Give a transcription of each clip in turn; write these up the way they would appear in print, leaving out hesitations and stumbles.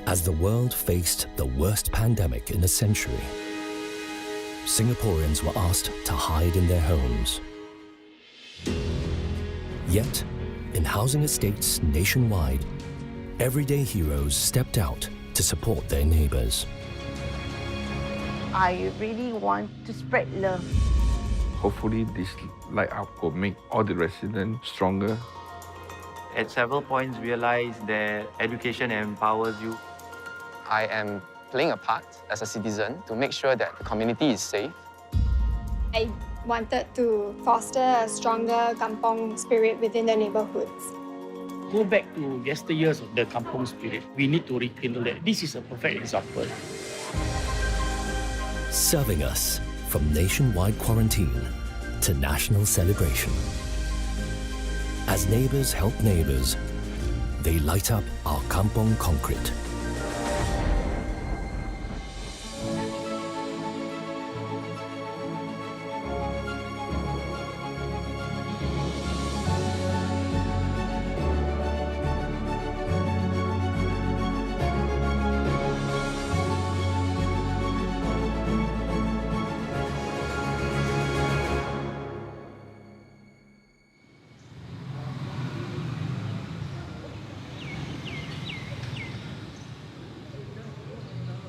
As the world faced the worst pandemic in a century, Singaporeans were asked to hide in their homes. Yet, in housing estates nationwide, everyday heroes stepped out to support their neighbours. I really want to spread love. Hopefully this light up will make all the residents stronger. At several points, realize that education empowers you. I am playing a part as a citizen to make sure that the community is safe. I wanted to foster a stronger kampong spirit within the neighbourhoods. Go back to yesteryears of the kampong spirit. We need to rekindle that. This is a perfect example. Serving us from nationwide quarantine to national celebration. As neighbours help neighbours, they light up our kampong concrete.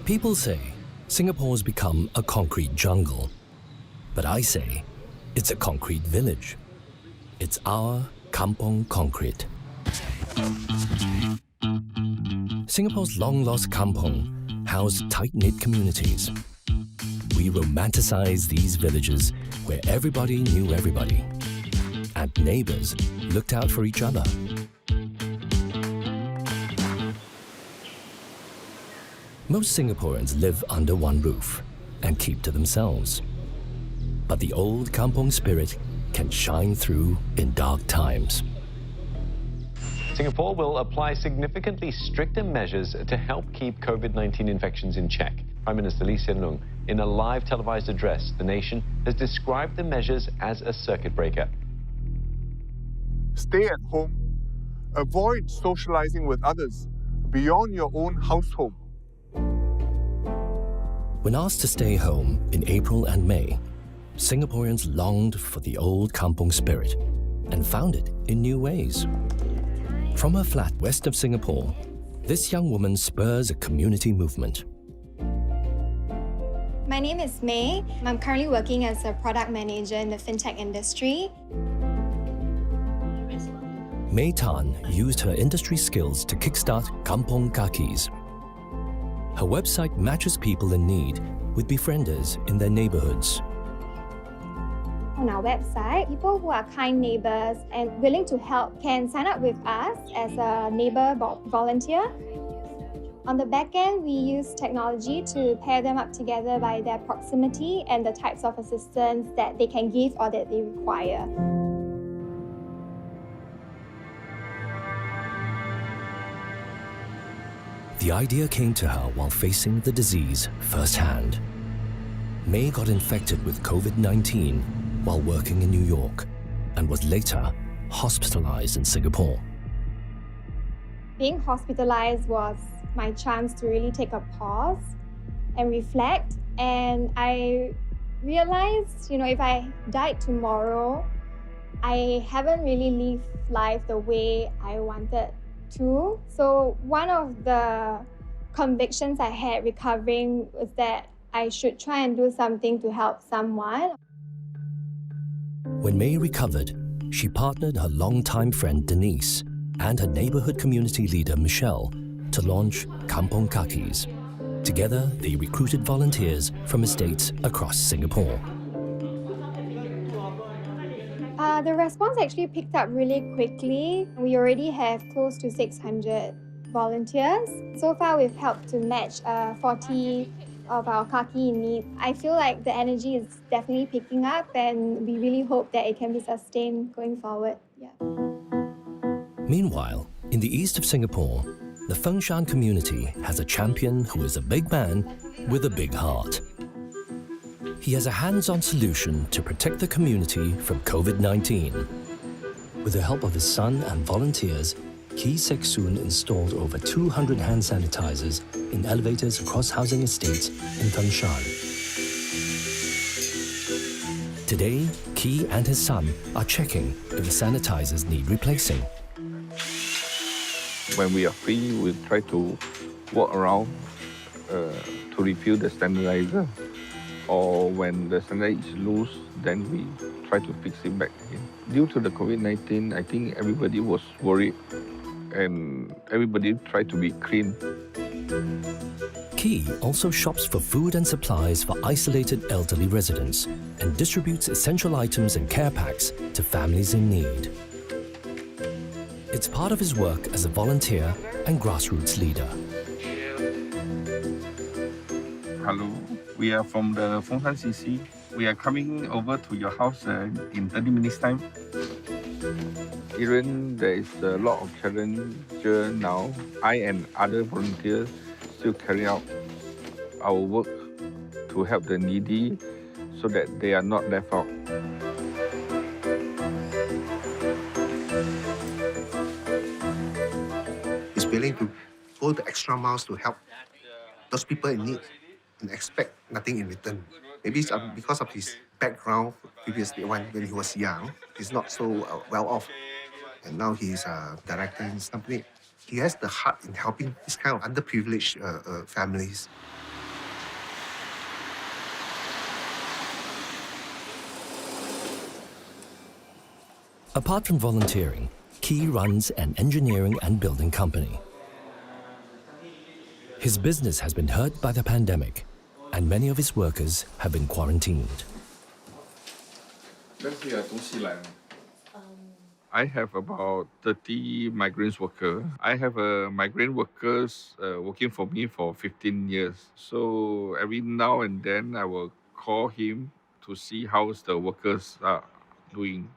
People say Singapore's become a concrete jungle, but I say it's a concrete village. It's our kampong concrete. Singapore's long-lost kampong housed tight-knit communities. We romanticize these villages where everybody knew everybody, and neighbours looked out for each other. Most Singaporeans live under one roof and keep to themselves. But the old kampong spirit can shine through in dark times. Singapore will apply significantly stricter measures to help keep COVID-19 infections in check. Prime Minister Lee Hsien Loong, in a live televised address, the nation has described the measures as a circuit breaker. Stay at home. Avoid socializing with others beyond your own household. When asked to stay home in April and May, Singaporeans longed for the old kampong spirit and found it in new ways. From her flat west of Singapore, this young woman spurs a community movement. My name is May. I'm currently working as a product manager in the fintech industry. May Tan used her industry skills to kickstart Kampong Kakis. Her website matches people in need with befrienders in their neighbourhoods. On our website, people who are kind neighbours and willing to help can sign up with us as a neighbour volunteer. On the back end, we use technology to pair them up together by their proximity and the types of assistance that they can give or that they require. The idea came to her while facing the disease firsthand. May got infected with COVID-19 while working in New York and was later hospitalized in Singapore. Being hospitalized was my chance to really take a pause and reflect. And I realized, if I died tomorrow, I haven't really lived life the way I wanted to. So one of the convictions I had recovering was that I should try and do something to help someone. When May recovered, she partnered her longtime friend Denise and her neighbourhood community leader Michelle to launch Kampong Kakis. Together, they recruited volunteers from estates across Singapore. The response actually picked up really quickly. We already have close to 600 volunteers. So far, we've helped to match 40 of our kaki in need. I feel like the energy is definitely picking up, and we really hope that it can be sustained going forward. Yeah. Meanwhile, in the east of Singapore, the Fengshan community has a champion who is a big man with a big heart. he has a hands-on solution to protect the community from COVID-19. With the help of his son and volunteers, Kee Sek Soon installed over 200 hand sanitizers in elevators across housing estates in Tangshan. Today, Kee and his son are checking if the sanitizers need replacing. When we are free, we try to walk around to refill the sanitizer. Or when the sanitizer is loose, then we try to fix it back again. Due to the COVID-19, I think everybody was worried and everybody tried to be clean. Kee also shops for food and supplies for isolated elderly residents and distributes essential items and care packs to families in need. It's part of his work as a volunteer and grassroots leader. Hello, we are from the Fengshan CC. We are coming over to your house in 30 minutes time. Even there is a lot of challenges now, I and other volunteers still carry out our work to help the needy so that they are not left out. He's willing to go the extra miles to help those people in need and expect nothing in return. Maybe it's because of his background previously when he was young. He's not so well off. And now he's a director in his company. He has the heart in helping this kind of underprivileged families. Apart from volunteering, Kee runs an engineering and building company. His business has been hurt by the pandemic, and many of his workers have been quarantined. I have about 30 migrant workers. I have migrant workers working for me for 15 years. So every now and then I will call him to see how the workers are doing.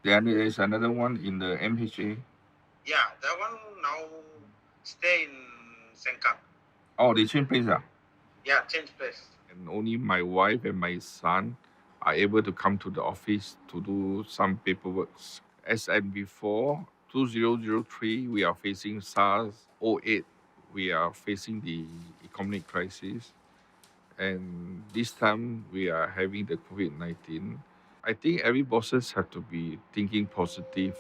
There is another one in the MHA. Yeah, that one now stay in Sengkang. Oh, they changed place. Yeah, change place. And only my wife and my son are able to come to the office to do some paperwork. As and before, 2003, we are facing SARS. 2008, we are facing the economic crisis. And this time, we are having the COVID-19. I think every bosses have to be thinking positive.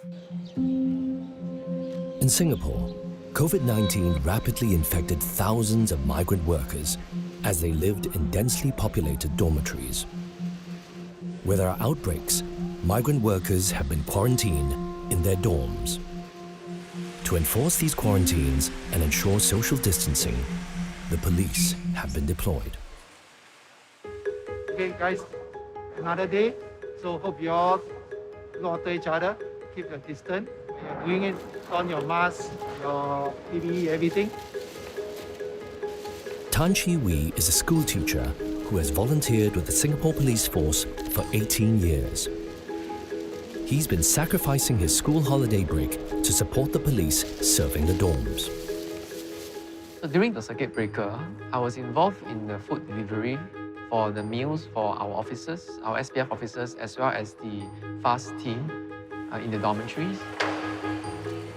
In Singapore, COVID-19 rapidly infected thousands of migrant workers as they lived in densely populated dormitories. Where there are outbreaks, migrant workers have been quarantined in their dorms. To enforce these quarantines and ensure social distancing, the police have been deployed. Okay, guys, another day. So hope you all look after each other, keep your distance. When you're doing it, put on your mask, your PPE, everything. Tan Chi Wee is a school teacher who has volunteered with the Singapore Police Force for 18 years. He's been sacrificing his school holiday break to support the police serving the dorms. So during the circuit breaker, I was involved in the food delivery for the meals for our officers, our SPF officers, as well as the FAST team in the dormitories.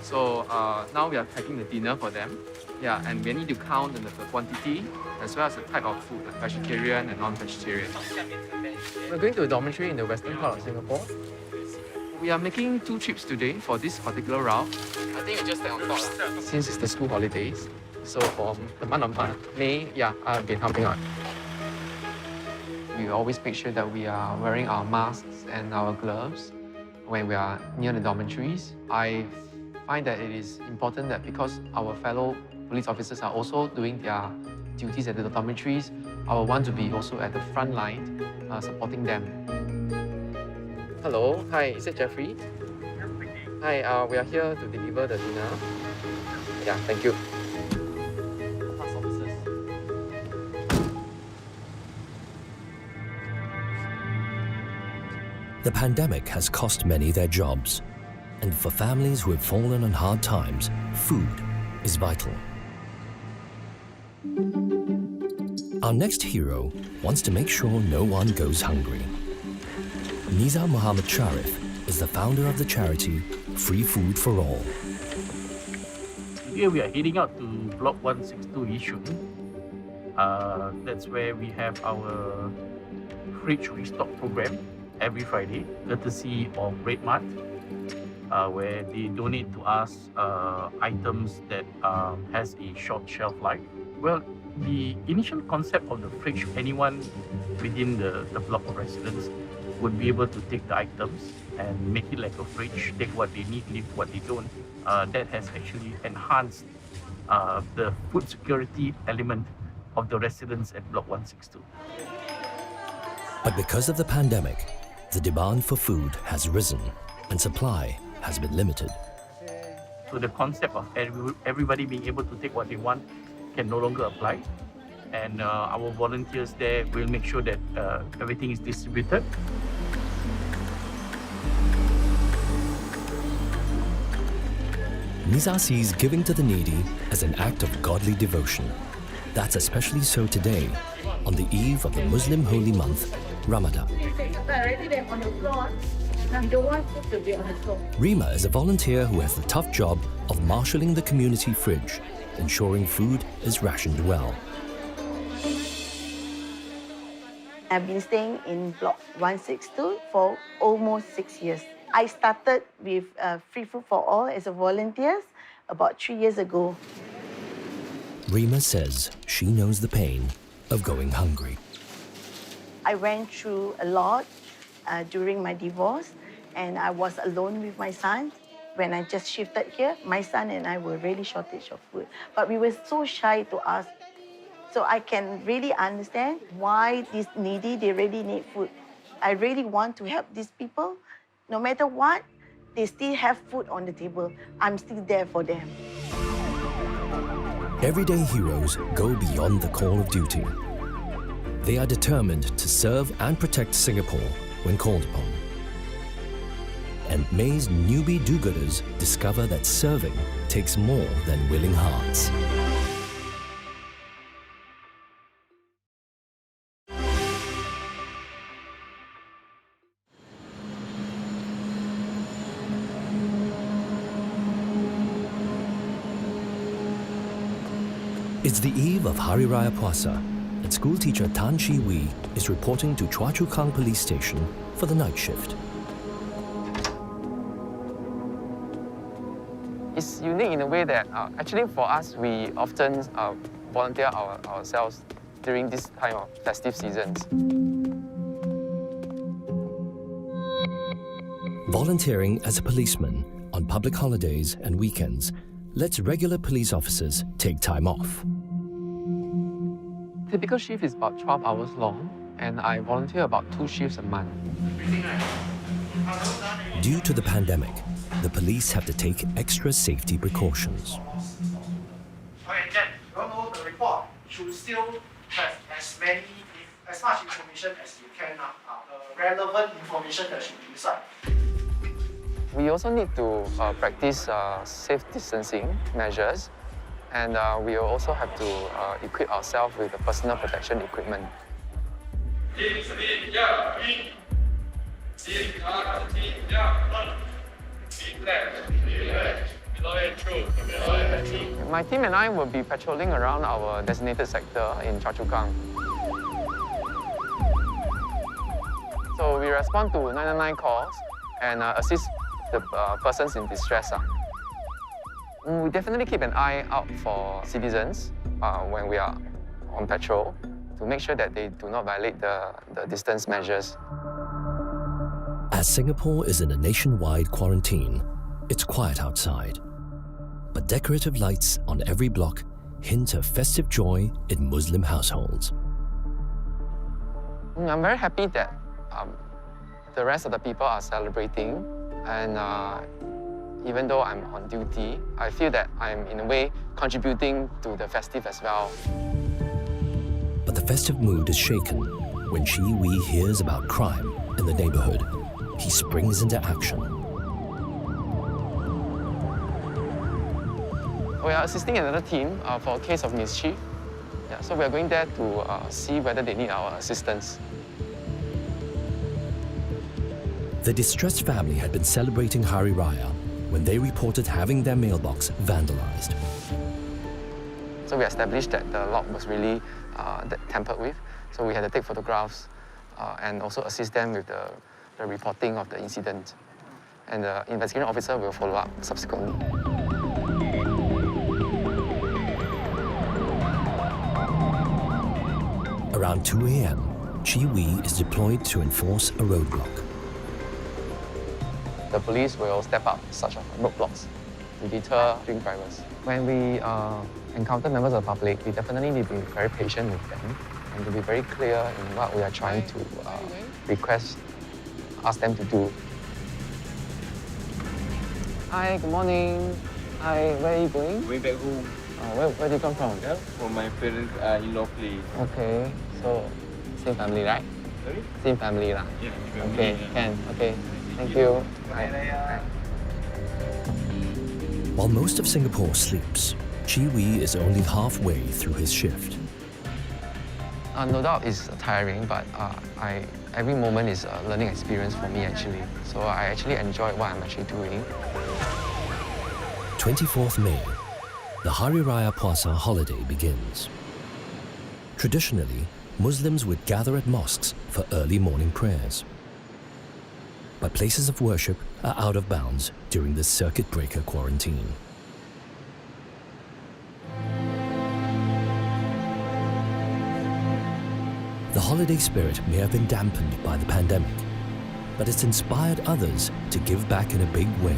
So now we are packing the dinner for them. Yeah, and we need to count the quantity as well as the type of food, like vegetarian and non-vegetarian. We're going to a dormitory in the western part of Singapore. We are making 2 trips today for this particular route. I think we just stay on top since it's the school holidays. So for the month of May, yeah, I've been helping out. We always make sure that we are wearing our masks and our gloves when we are near the dormitories. I find that it is important that because our fellow police officers are also doing their duties at the dormitories, I will want to be also at the front line supporting them. Hello, hi, is it Jeffrey? Hi, we are here to deliver the dinner. Yeah, thank you. The pandemic has cost many their jobs, and for families who have fallen on hard times, food is vital. Our next hero wants to make sure no one goes hungry. Nizar Shariff is the founder of the charity Free Food for All. Here we are heading out to Block 162 Yishun. That's where we have our fridge restock program every Friday, courtesy of Red Mart, where they donate to us items that has a short shelf life. Well, the initial concept of the fridge, anyone within the block of residents would be able to take the items and make it like a fridge, take what they need, leave what they don't. That has actually enhanced the food security element of the residents at Block 162. But because of the pandemic, the demand for food has risen and supply has been limited. So the concept of everybody being able to take what they want can no longer apply. And our volunteers there will make sure that everything is distributed. Nizar sees giving to the needy as an act of godly devotion. That's especially so today, on the eve of the Muslim holy month, Ramadan. Rima is a volunteer who has the tough job of marshalling the community fridge, ensuring food is rationed well. I've been staying in Block 162 for almost 6 years. I started with Free Food for All as a volunteer about 3 years ago. Rima says she knows the pain of going hungry. I went through a lot during my divorce, and I was alone with my son. When I just shifted here, my son and I were really shortage of food. But we were so shy to ask. So I can really understand why these needy, they really need food. I really want to help these people. No matter what, they still have food on the table. I'm still there for them. Everyday heroes go beyond the call of duty. They are determined to serve and protect Singapore when called upon. And May's newbie do-gooders discover that serving takes more than willing hearts. It's the eve of Hari Raya Puasa, and school teacher Tan Chi Wee is reporting to Choa Chu Kang Police Station for the night shift. It's unique in a way that actually for us, we often volunteer ourselves during this time of festive seasons. Volunteering as a policeman on public holidays and weekends lets regular police officers take time off. Typical shift is about 12 hours long, and I volunteer about 2 shifts a month. Due to the pandemic, the police have to take extra safety precautions. Okay, then, you know the report should still have as much information as you can, relevant information that should be inside. We also need to practice safe distancing measures, and we will also have to equip ourselves with the personal protection equipment. My team and I will be patrolling around our designated sector in Choa Chu Kang. So we respond to 999 calls and assist the persons in distress. We definitely keep an eye out for citizens when we are on patrol to make sure that they do not violate the distance measures. As Singapore is in a nationwide quarantine, it's quiet outside. But decorative lights on every block hint of festive joy in Muslim households. I'm very happy that the rest of the people are celebrating, and even though I'm on duty, I feel that I'm in a way contributing to the festive as well. But the festive mood is shaken when Chi Wee hears about crime in the neighborhood. He springs into action. We are assisting another team for a case of mischief, Yeah, so we are going there to see whether they need our assistance. The distressed family had been celebrating Hari Raya when they reported having their mailbox vandalized. So we established that the lock was really tampered with. So we had to take photographs and also assist them with the reporting of the incident. And the investigating officer will follow up subsequently. Around 2 a.m., Chi Wee is deployed to enforce a roadblock. The police will step up such roadblocks to deter drink drivers. When we encounter members of the public, we definitely need to be very patient with them and to be very clear in what we are trying to ask them to do. Hi, good morning. Hi, where are you going? Going back home. Where do you come from? Yeah, from my parents in-law place. Okay, so same family, right? Sorry? Same family, lah. Yeah, family, Okay, yeah. can. Okay, thank you. Bye. While most of Singapore sleeps, Chi Wee is only halfway through his shift. No doubt it's tiring, but every moment is a learning experience for me, actually. So I actually enjoy what I'm actually doing. 24th May, the Hari Raya Puasa holiday begins. Traditionally, Muslims would gather at mosques for early morning prayers. But places of worship are out of bounds during the circuit breaker quarantine. The holiday spirit may have been dampened by the pandemic, but it's inspired others to give back in a big way.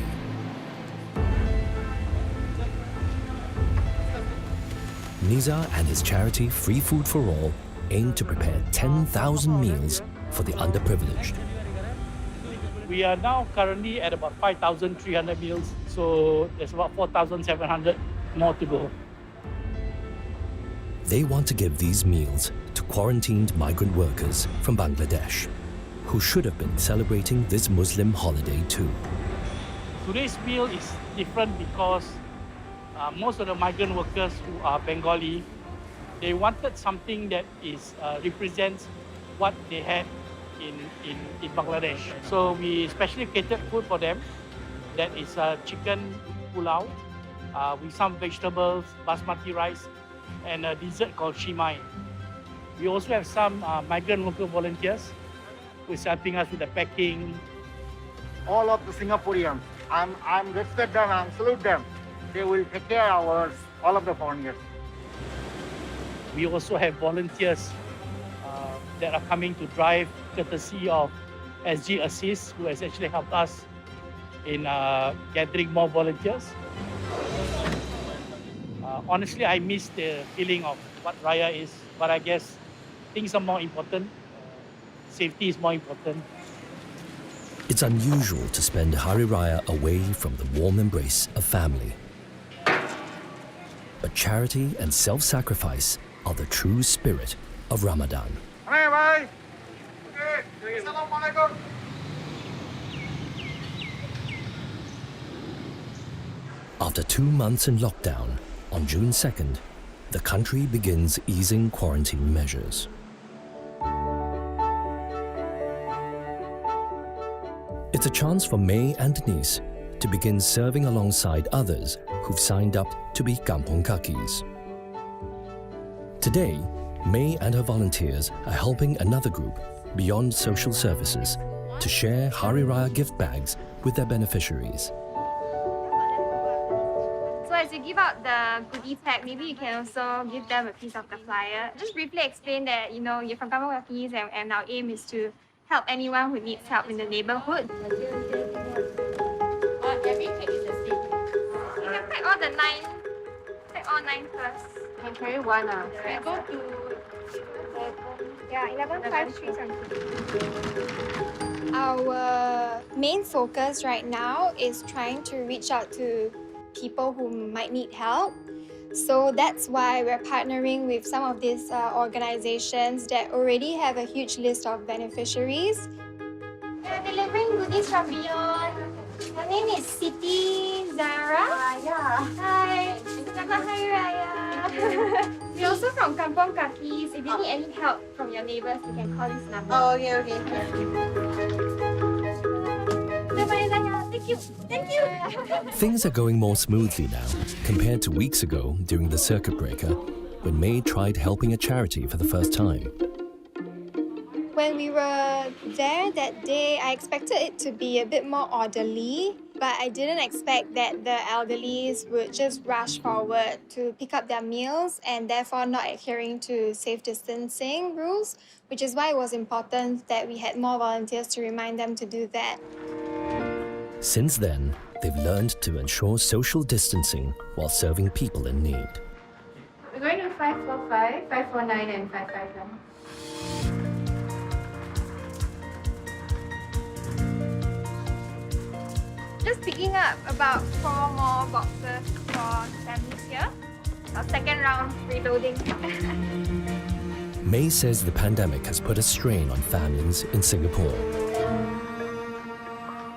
Nizar and his charity Free Food for All aim to prepare 10,000 meals for the underprivileged. We are now currently at about 5,300 meals, so there's about 4,700 more to go. They want to give these meals to quarantined migrant workers from Bangladesh, who should have been celebrating this Muslim holiday too. Today's meal is different because most of the migrant workers who are Bengali, they wanted something that represents what they had in Bangladesh. So we specially catered food for them. That is chicken pulao with some vegetables, basmati rice, and a dessert called shimai. We also have some migrant worker volunteers who is helping us with the packing. All of the Singaporeans, I'm respect them and salute them. They will take care of all of the foreigners. We also have volunteers that are coming to drive, courtesy of SG Assist, who has actually helped us in gathering more volunteers. Honestly, I miss the feeling of what Raya is, but I guess things are more important. Safety is more important. It's unusual to spend Hari Raya away from the warm embrace of family. But charity and self-sacrifice are the true spirit of Ramadan. Bye. Assalamualaikum. After 2 months in lockdown, on June 2nd, the country begins easing quarantine measures. It's a chance for May and Denise to begin serving alongside others who've signed up to be kampong kakis. Today, May and her volunteers are helping another group, Beyond Social Services, to share Hari Raya gift bags with their beneficiaries. So as you give out the goodie pack, maybe you can also give them a piece of the flyer. Just briefly explain that, you're from Kampong Kakis and our aim is to help anyone who needs help in the neighborhood. Every pack is the same. You can pack all the 9. Pack all 9 first. Can carry one. We go to 1153 something. Our main focus right now is trying to reach out to people who might need help. So that's why we're partnering with some of these organizations that already have a huge list of beneficiaries. We're delivering goodies from Beyond. Her name is Siti Zara. Yeah. Hi. Selamat Hari Raya. We're also from Kampong Kakis. If you need any help from your neighbours, you can call this number. Oh, okay. Thank you. Thank you. Things are going more smoothly now compared to weeks ago during the circuit breaker when May tried helping a charity for the first time. When we were there that day, I expected it to be a bit more orderly, but I didn't expect that the elderlies would just rush forward to pick up their meals and therefore not adhering to safe distancing rules, which is why it was important that we had more volunteers to remind them to do that. Since then, they've learned to ensure social distancing while serving people in need. We're going to 545, 549 and 551. Just picking up about 4 more boxes for families here. Our second round reloading. May says the pandemic has put a strain on families in Singapore.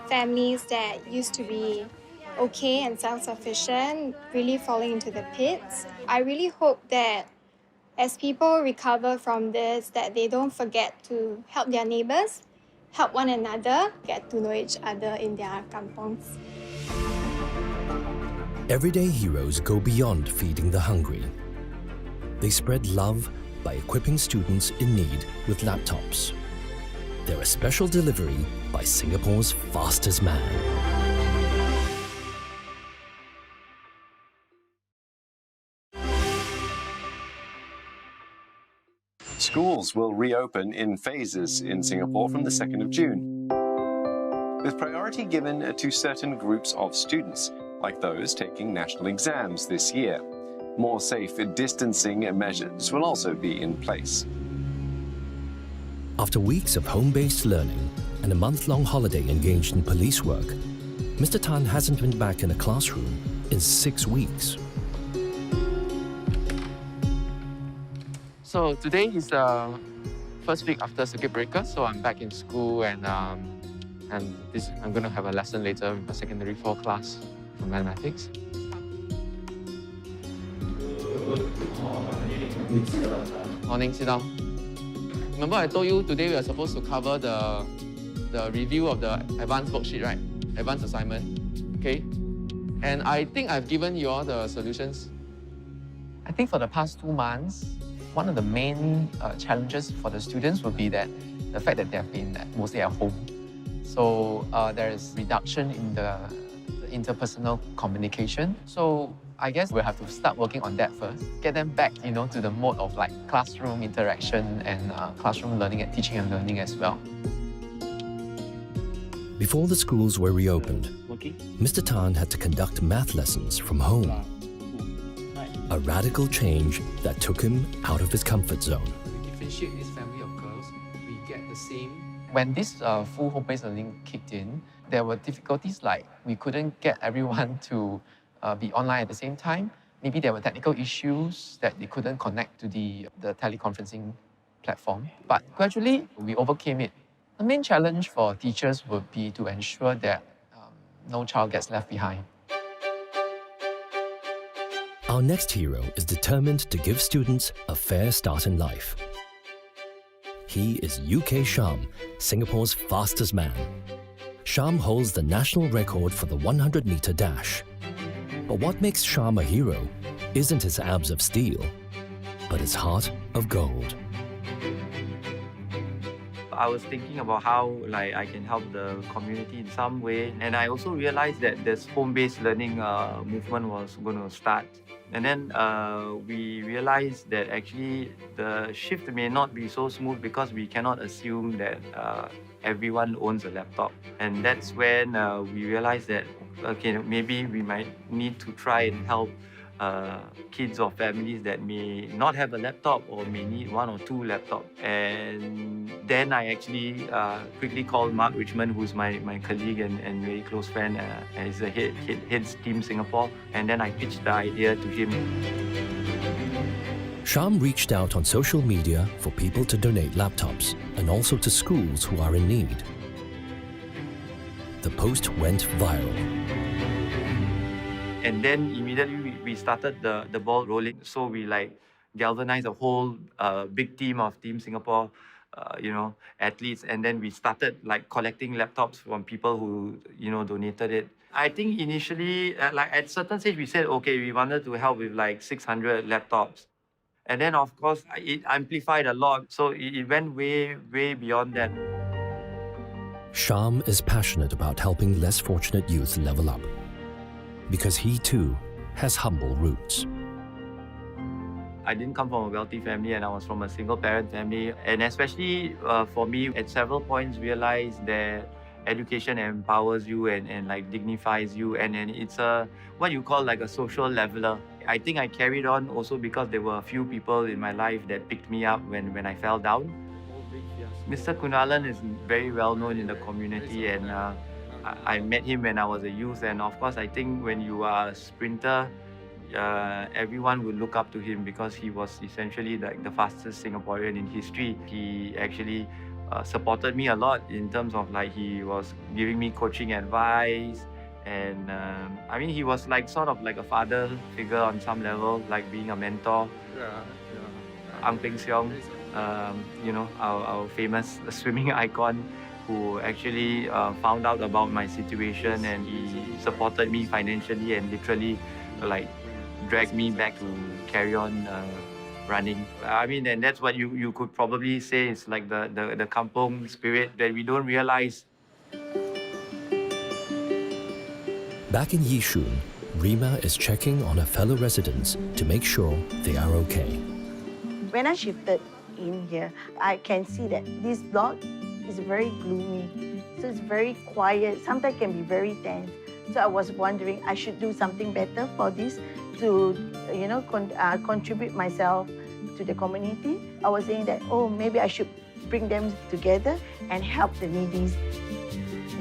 Families that used to be okay and self-sufficient really falling into the pits. I really hope that as people recover from this, that they don't forget to help their neighbours, help one another, get to know each other in their kampongs. Everyday heroes go beyond feeding the hungry. They spread love by equipping students in need with laptops. They're a special delivery by Singapore's fastest man. Schools will reopen in phases in Singapore from the 2nd of June, with priority given to certain groups of students, like those taking national exams this year. More safe distancing measures will also be in place. After weeks of home-based learning and a month-long holiday engaged in police work, Mr. Tan hasn't been back in a classroom in 6 weeks. So today is the first week after circuit breaker, so I'm back in school and I'm going to have a lesson later in my secondary 4 class for mathematics. Morning, sit down. Remember I told you today we are supposed to cover the review of the advanced worksheet, right? Advanced assignment, okay? And I think I've given you all the solutions. I think for the past 2 months, one of the main challenges for the students would be that the fact that they have been mostly at home. So there is reduction in the interpersonal communication. So I guess we'll have to start working on that first. Get them back, to the mode of like classroom interaction and classroom learning and teaching and learning as well. Before the schools were reopened, Mr. Tan had to conduct math lessons from home. A radical change that took him out of his comfort zone. We differentiate this family of curves, we get the same. When this full home-based learning kicked in, there were difficulties like we couldn't get everyone to be online at the same time. Maybe there were technical issues that they couldn't connect to the teleconferencing platform. But gradually, we overcame it. The main challenge for teachers would be to ensure that no child gets left behind. Our next hero is determined to give students a fair start in life. He is UK Sham, Singapore's fastest man. Sham holds the national record for the 100-meter dash. But what makes Sham a hero isn't his abs of steel, but his heart of gold. I was thinking about how I can help the community in some way, and I also realized that this home-based learning movement was going to start. And then we realized that actually the shift may not be so smooth because we cannot assume that everyone owns a laptop. And that's when we realized that, okay, maybe we might need to try and help kids or families that may not have a laptop or may need 1 or 2 laptops. And then I actually quickly called Mark Richmond, who's my colleague and very close friend, as the heads Team Singapore. And then I pitched the idea to him. Sham reached out on social media for people to donate laptops and also to schools who are in need. The post went viral. And then immediately we started the ball rolling. So we like galvanized a whole big team of Team Singapore, athletes, and then we started like collecting laptops from people who donated it. I think initially, like at certain stage, we said okay, we wanted to help with like 600 laptops, and then of course it amplified a lot. So it went way beyond that. Sham is passionate about helping less fortunate youth level up because he too has humble roots. I didn't come from a wealthy family and I was from a single parent family. And especially for me, at several points realized that education empowers you and like dignifies you, and it's what you call like a social leveler. I think I carried on also because there were a few people in my life that picked me up when I fell down. Mr. Kunalan is very well known in the community, and I met him when I was a youth, and of course I think when you are a sprinter, everyone would look up to him because he was essentially like the fastest Singaporean in history. He actually supported me a lot in terms of like he was giving me coaching advice, and I mean he was like sort of like a father figure on some level, like being a mentor. Ang Peng Siong, our famous swimming icon, who actually found out about my situation, and he supported me financially and literally like dragged me back to carry on running. I mean, and that's what you could probably say is like the kampong spirit that we don't realize. Back in Yishun, Rima is checking on her fellow residents to make sure they are okay. When I shifted in here, I can see that this block is very gloomy. So it's very quiet, sometimes can be very tense. So I was wondering I should do something better for this to, contribute myself to the community. I was saying that, maybe I should bring them together and help the needies.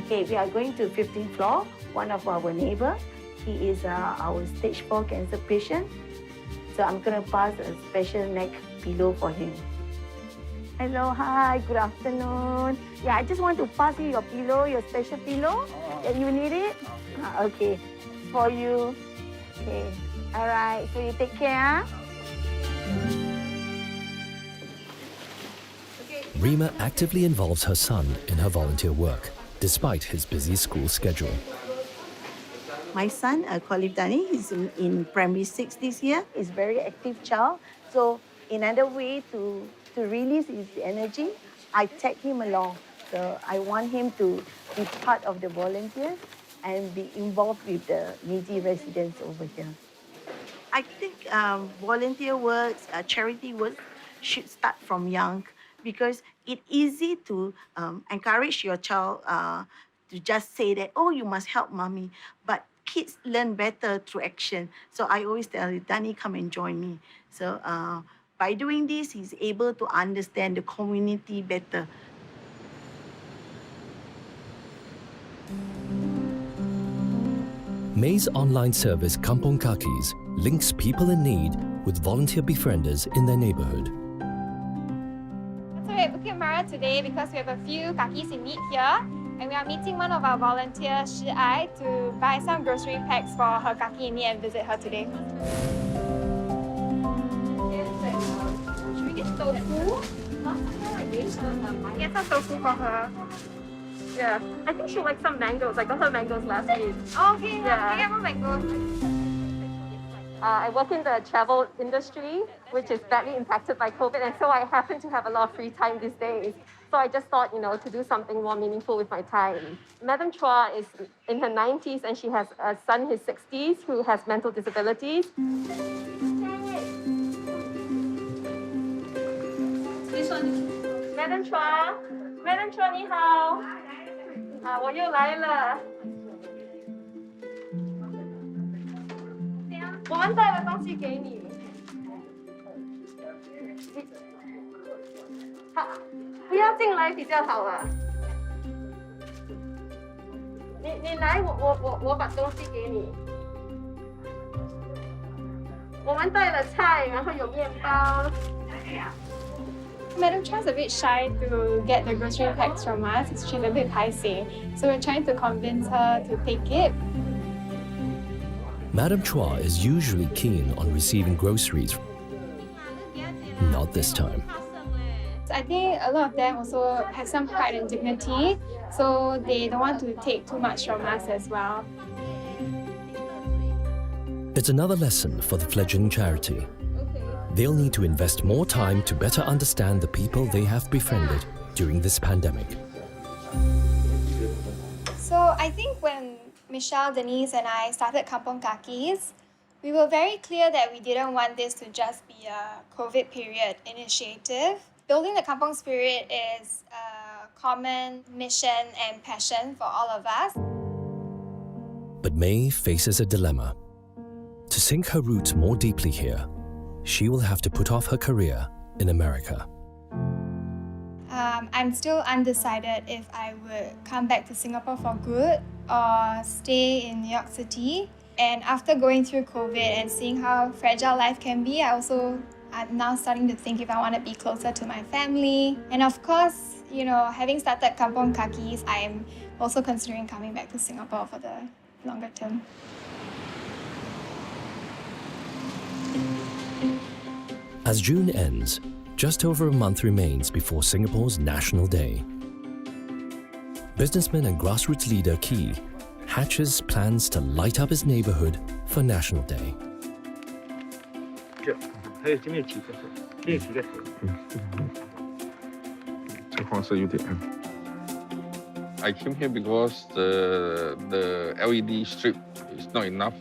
Okay, we are going to 15th floor, one of our neighbours. He is our stage 4 cancer patient. So I'm going to pass a special neck pillow for him. Hello, hi, good afternoon. Yeah, I just want to pass you your pillow, your special pillow. You need it? Okay, for you. Okay, all right, so you take care. Rima actively involves her son in her volunteer work, despite his busy school schedule. My son, Khalif Dani, he's in primary 6 this year. He's a very active child. So another way to release his energy, I take him along. So I want him to be part of the volunteers and be involved with the needy residents over here. I think volunteer works, charity work should start from young because it's easy to encourage your child to just say that, you must help mommy. But kids learn better through action. So I always tell Dani, come and join me. So by doing this, he's able to understand the community better. May's online service Kampong Kakis links people in need with volunteer befrienders in their neighborhood. So we're at Bukit Mara today because we have a few kakis in need here. And we are meeting one of our volunteers, Shi Ai, to buy some grocery packs for her kaki in need and visit her today. Should we get tofu? Get some tofu for her. Yeah, I think she likes some mangoes. I got her mangoes last week. Oh, okay, yeah. Can I get more mangoes? I work in the travel industry, which is badly impacted by COVID, and so I happen to have a lot of free time these days. So I just thought, to do something more meaningful with my time. Madam Chua is in her 90s and she has a son in his 60s who has mental disabilities. This one. Madam Chua, 你好。我又来了。我们带了东西给你。好，不要进来比较好啊。你来，我把东西给你。我们带了菜，然后有面包。 Madam Cha's a bit shy to get the grocery packs from us. She's a bit pricey. So we're trying to convince her to take it. Madam Chua is usually keen on receiving groceries. Not this time. I think a lot of them also have some pride and dignity, so they don't want to take too much from us as well. It's another lesson for the fledgling charity. They'll need to invest more time to better understand the people they have befriended during this pandemic. So I think when Michelle, Denise and I started Kampong Kakis, we were very clear that we didn't want this to just be a COVID period initiative. Building the Kampong spirit is a common mission and passion for all of us. But May faces a dilemma. To sink her roots more deeply here, she will have to put off her career in America. I'm still undecided if I would come back to Singapore for good or stay in New York City. And after going through COVID and seeing how fragile life can be, I'm now starting to think if I want to be closer to my family. And of course, having started Kampong Kakis, I'm also considering coming back to Singapore for the longer term. As June ends, just over a month remains before Singapore's National Day. Businessman and grassroots leader Key hatches plans to light up his neighbourhood for National Day. I came here because the LED strip is not enough,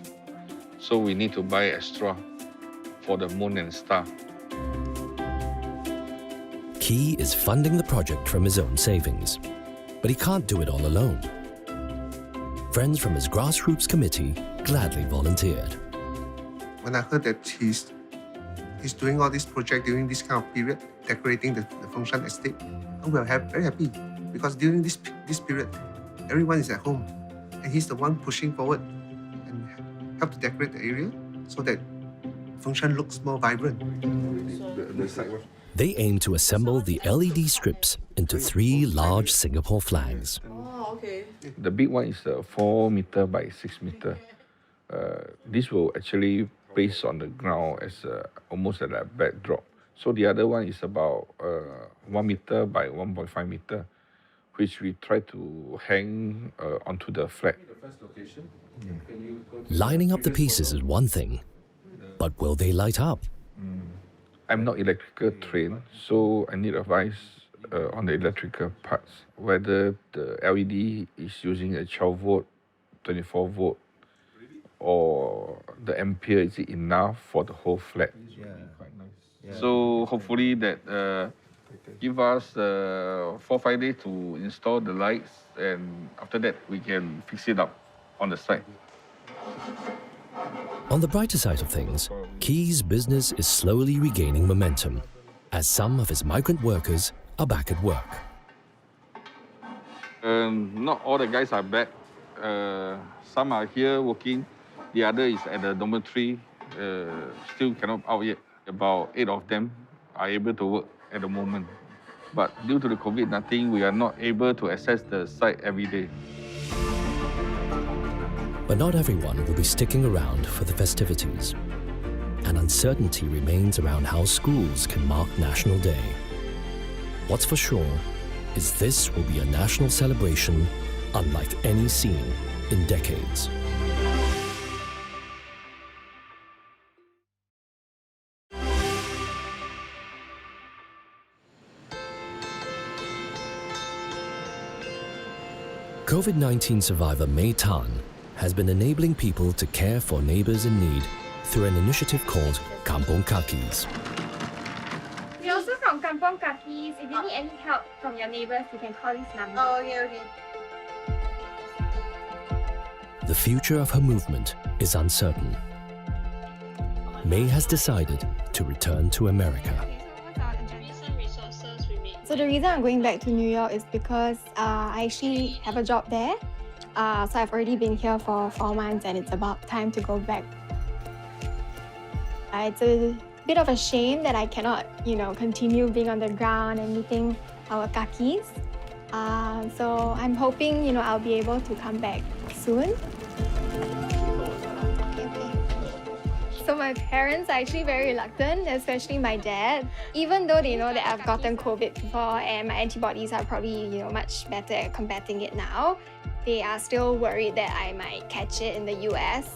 so we need to buy extra for the moon and star. Key is funding the project from his own savings, but he can't do it all alone. Friends from his grassroots committee gladly volunteered. When I heard that he's doing all this project during this kind of period, decorating the function estate, we were very happy because during this period, everyone is at home, and he's the one pushing forward and help to decorate the area so that function looks more vibrant. They aim to assemble the LED strips into 3 large Singapore flags. The big one is 4 meter by 6 meter. This will actually place on the ground as almost at a backdrop. So the other one is about 1 meter by 1.5 meter, which we try to hang onto the flag. Lining up the pieces is one thing, but will they light up? I'm not electrical trained, so I need advice on the electrical parts. Whether the LED is using a 12 volt, 24 volt, or the ampere is it enough for the whole flat. So hopefully that give us 4-5 days to install the lights, and after that we can fix it up on the site. On the brighter side of things, Key's business is slowly regaining momentum as some of his migrant workers are back at work. Not all the guys are back. Some are here working. The other is at the dormitory, still cannot out yet. About 8 of them are able to work at the moment. But due to the COVID-19, we are not able to access the site every day. But not everyone will be sticking around for the festivities. And uncertainty remains around how schools can mark National Day. What's for sure is this will be a national celebration unlike any seen in decades. COVID-19 survivor May Tan has been enabling people to care for neighbours in need through an initiative called Kampong Kakis. We're also from Kampong Kakis. If you need any help from your neighbours, you can call this number. Oh, okay. The future of her movement is uncertain. May has decided to return to America. So the reason I'm going back to New York is because I actually have a job there. So I've already been here for 4 months and it's about time to go back. It's a bit of a shame that I cannot, continue being on the ground and meeting our kakis. So I'm hoping, I'll be able to come back soon. Okay. So my parents are actually very reluctant, especially my dad. Even though they know that I've gotten COVID before and my antibodies are probably, much better at combating it now, they are still worried that I might catch it in the US.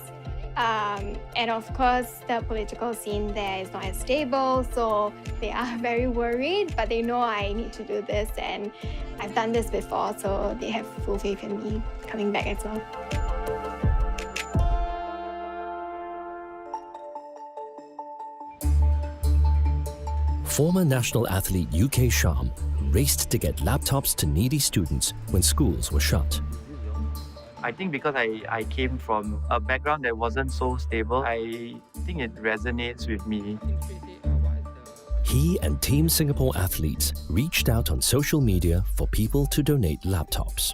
And of course, the political scene there is not as stable, so they are very worried, but they know I need to do this and I've done this before, so they have full faith in me coming back as well. Former national athlete UK Sham raced to get laptops to needy students when schools were shut. I think because I came from a background that wasn't so stable, I think it resonates with me. He and Team Singapore athletes reached out on social media for people to donate laptops.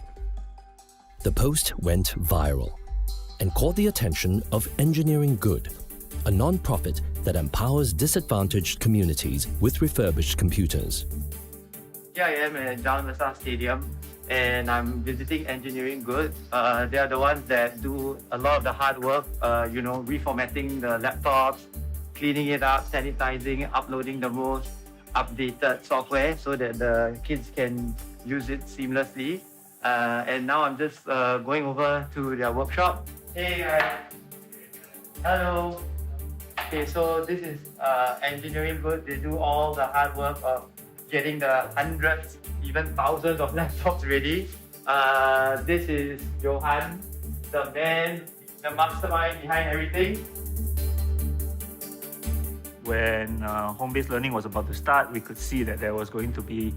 The post went viral and caught the attention of Engineering Good, a non-profit that empowers disadvantaged communities with refurbished computers. Here I am at Jalan Besar Stadium and I'm visiting Engineering Good. They are the ones that do a lot of the hard work, reformatting the laptops, cleaning it up, sanitizing, uploading the most updated software so that the kids can use it seamlessly. And now I'm just going over to their workshop. Hey guys. Hello. Okay, so this is Engineering Good. They do all the hard work of getting the hundreds, even thousands of laptops ready. This is Johan, the man, the mastermind behind everything. When home-based learning was about to start, we could see that there was going to be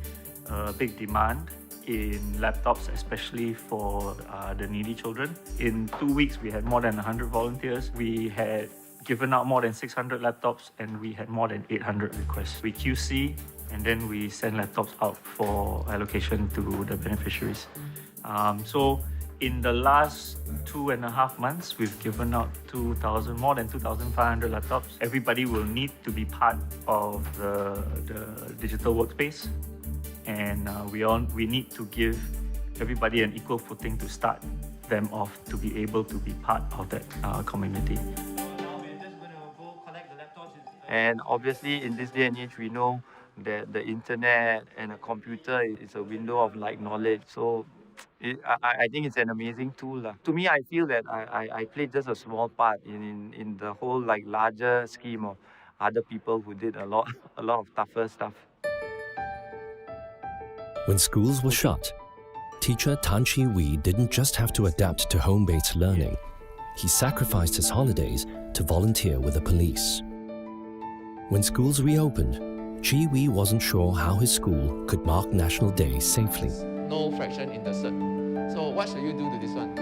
a big demand in laptops, especially for the needy children. In 2 weeks, we had more than 100 volunteers. We had given out more than 600 laptops and we had more than 800 requests. We QC and then we send laptops out for allocation to the beneficiaries. So in the last 2.5 months, we've given out more than 2,500 laptops. Everybody will need to be part of the digital workspace, and we need to give everybody an equal footing to start them off to be able to be part of that community. And obviously, in this day and age, we know that the internet and a computer is a window of knowledge. So I think it's an amazing tool. To me, I feel that I played just a small part in the whole larger scheme of other people who did a lot of tougher stuff. When schools were shut, teacher Tan Chi Wee didn't just have to adapt to home-based learning. He sacrificed his holidays to volunteer with the police. When schools reopened, Chi Wee wasn't sure how his school could mark National Day safely. No fraction in the cert. So what should you do to this one?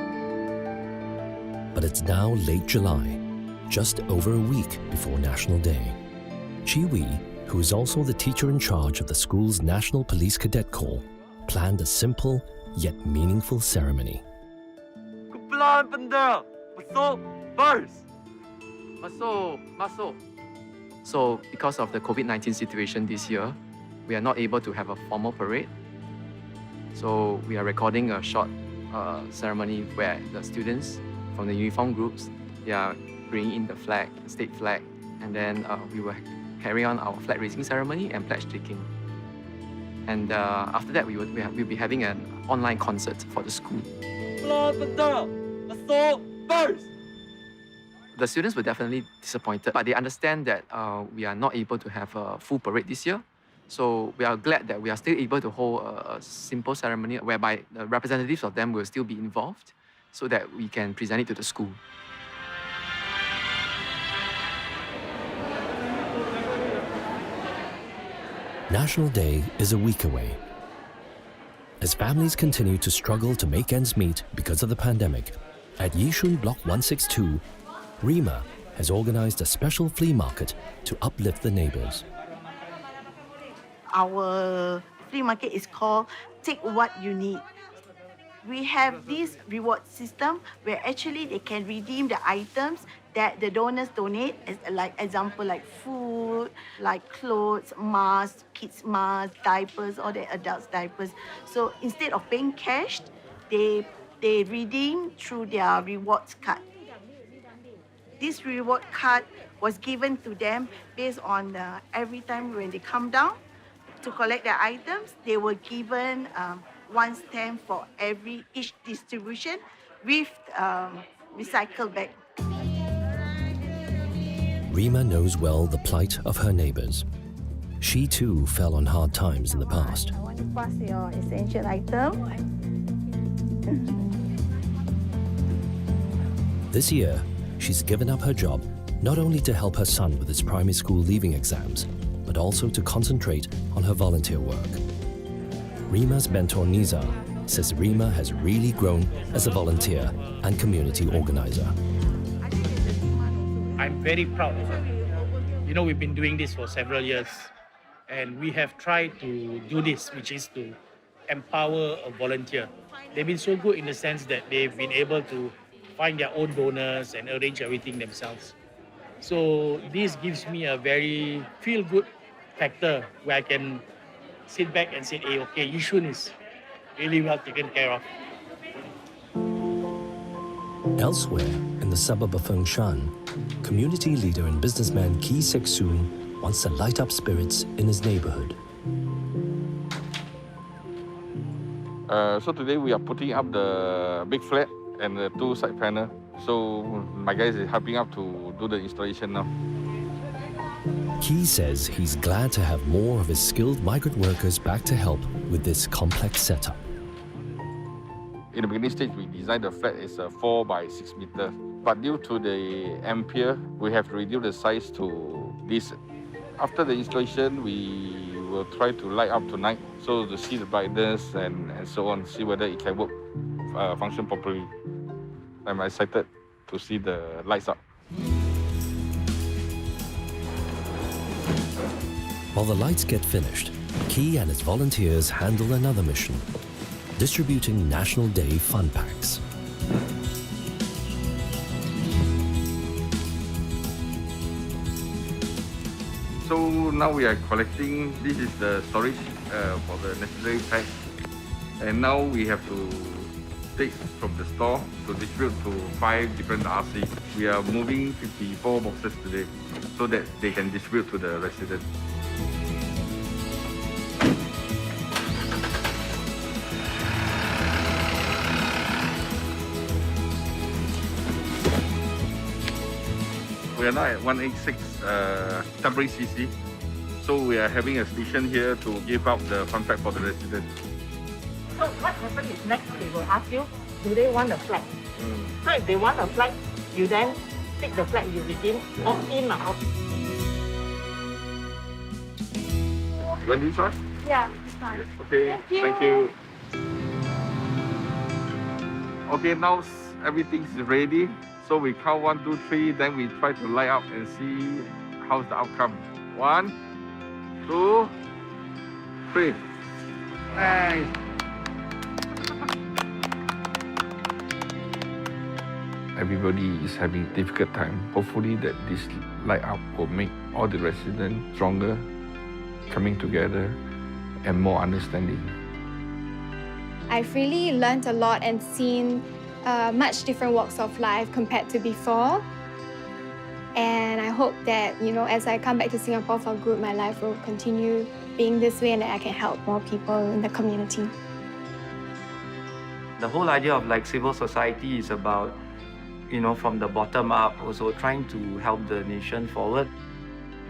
But it's now late July, just over a week before National Day. Chi Wee, who is also the teacher in charge of the school's National Police Cadet Corps, planned a simple yet meaningful ceremony. Kepulauan bendera, masuk, bars. Masuk. So because of the COVID-19 situation this year, we are not able to have a formal parade. So we are recording a short ceremony where the students from the uniform groups, they are bringing in the flag, the state flag, and then we will carry on our flag raising ceremony and pledge taking. And after that, we'll be having an online concert for the school. The students were definitely disappointed, but they understand that we are not able to have a full parade this year. So we are glad that we are still able to hold a simple ceremony whereby the representatives of them will still be involved so that we can present it to the school. National Day is a week away. As families continue to struggle to make ends meet because of the pandemic, at Yishun Block 162, RIMA has organized a special flea market to uplift the neighbours. Our flea market is called Take What You Need. We have this reward system where actually they can redeem the items that the donors donate, example like food, like clothes, masks, kids' masks, diapers, or the adults' diapers. So instead of paying cash, they redeem through their rewards card. This reward card was given to them based on every time when they come down to collect their items, they were given one stamp for each distribution with recycle bag. Rima knows well the plight of her neighbours. She too fell on hard times in the past. I want to pass your essential item. This year, she's given up her job not only to help her son with his primary school leaving exams, but also to concentrate on her volunteer work. Rima's mentor Nizar says Rima has really grown as a volunteer and community organizer. I'm very proud of her. You know, we've been doing this for several years, and we have tried to do this, which is to empower a volunteer. They've been so good in the sense that they've been able to find their own donors and arrange everything themselves. So this gives me a very feel-good factor where I can sit back and say, hey, okay, Yishun is really well taken care of. Elsewhere, in the suburb of Fengshan, community leader and businessman Ki Sek Soon wants to light up spirits in his neighborhood. So today we are putting up the big flat and the 2 side panel. So my guys is helping out to do the installation now. Ki says he's glad to have more of his skilled migrant workers back to help with this complex setup. In the beginning stage, we designed the flat as a 4 by 6 meter. But due to the ampere, we have reduced the size to this. After the installation, we will try to light up tonight, so to see the brightness and so on, see whether it can work, function properly. I'm excited to see the lights up. While the lights get finished, Ki and his volunteers handle another mission, distributing National Day fun packs. So now we are collecting, this is the storage for the necessary pack. And now we have to take from the store to distribute to 5 different RC. We are moving 54 boxes today so that they can distribute to the residents. We are now at 186 temporary CC. So we are having a station here to give out the fun pack for the residents. So what happens is next they will ask you, do they want a flag? So if they want a flag, you then take the flag you redeem, opt-in or opt-in. You want this one? Yeah, it's fine. Okay, thank you. Okay, now everything's ready. So we count 1, 2, 3, then we try to light up and see how's the outcome. 1, 2, 3. Nice. Everybody is having a difficult time. Hopefully that this light up will make all the residents stronger, coming together and more understanding. I've really learned a lot and seen much different walks of life compared to before. And I hope that, you know, as I come back to Singapore for good, my life will continue being this way and that I can help more people in the community. The whole idea of like civil society is about, you know, from the bottom up, also trying to help the nation forward.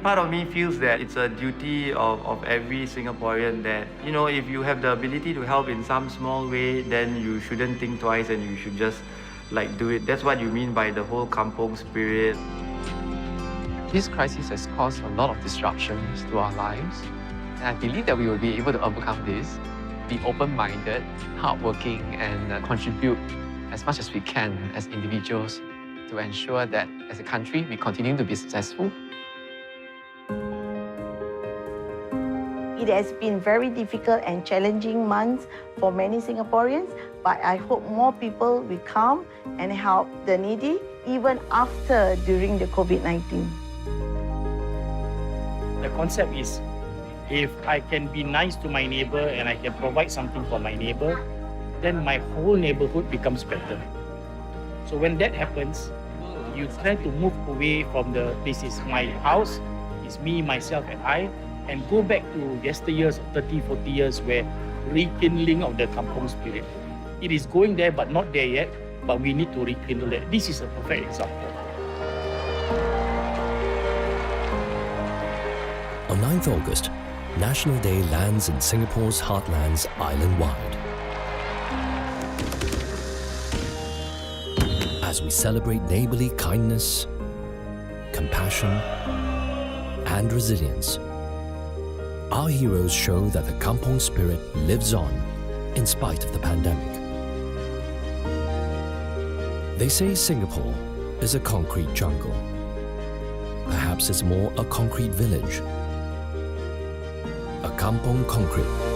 Part of me feels that it's a duty of every Singaporean that, you know, if you have the ability to help in some small way, then you shouldn't think twice and you should just like do it. That's what you mean by the whole kampong spirit. This crisis has caused a lot of disruptions to our lives. And I believe that we will be able to overcome this, be open-minded, hardworking, and contribute as much as we can as individuals to ensure that as a country, we continue to be successful. It has been very difficult and challenging months for many Singaporeans, but I hope more people will come and help the needy even after during the COVID-19. The concept is, if I can be nice to my neighbor and I can provide something for my neighbor, then my whole neighborhood becomes better. So when that happens, You try to move away from this is my house, it's me, myself, and I, and go back to yesteryears, 30, 40 years, where rekindling of the kampong spirit. It is going there, but not there yet, but we need to rekindle it. This is a perfect example. On 9th August, National Day lands in Singapore's heartlands island-wide. As we celebrate neighbourly kindness, compassion, and resilience, our heroes show that the kampong spirit lives on in spite of the pandemic. They say Singapore is a concrete jungle. Perhaps it's more a concrete village. A kampong concrete